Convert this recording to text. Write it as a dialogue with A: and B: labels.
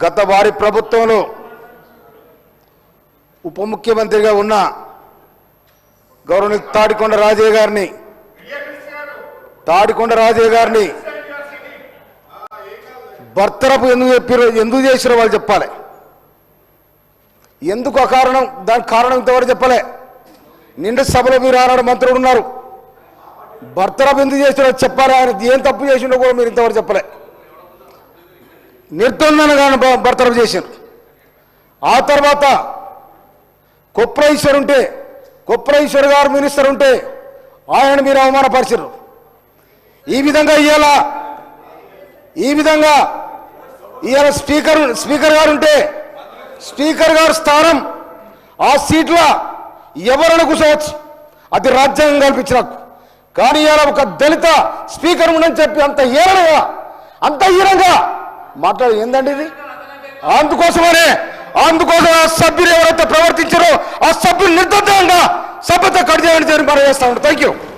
A: గత వారి ప్రభుత్వంలో ఉప ముఖ్యమంత్రిగా ఉన్న గౌరవనీయ తాడికొండ రాజయ్య గారిని బర్తరపు ఎందుకు చేసిరో వాళ్ళు చెప్పాలి. ఎందుకు అకారణం, దానికి కారణం ఇంతవరకు చెప్పలే. నిండు సభలో మీరు ఆనాడు మంత్రులు ఉన్నారు, బర్తరపు ఎందుకు చేసిరో చెప్పాలి. ఆయన ఏం తప్పు చేసిండో కూడా మీరు ఇంతవరకు చెప్పలే. నిర్దోషంగా బర్తరపు చేశారు. ఆ తర్వాత కొప్రైశ్వర్ గారు మినిస్టర్ ఉంటే ఆయన మీరు అవమానపరిచారు. ఈ విధంగా ఇవాళ స్పీకర్ గారు ఉంటే స్పీకర్ గారు స్థానం ఆ సీట్లో ఎవరైనా కూర్చోవచ్చు, అది రాజ్యాంగం కల్పించినాకు. కానీ ఇవాళ ఒక దళిత స్పీకర్ ఉండని చెప్పి అంత హీనంగా మాట్లాడు ఏందండి ఇది? అందుకోసం ఆ సభ్యులు ఎవరైతే ప్రవర్తించారో ఆ సభ్యులు నిర్దోషంగా సభ్యత కట్ చేయాలని మనం చేస్తా ఉంటాం. Thank you.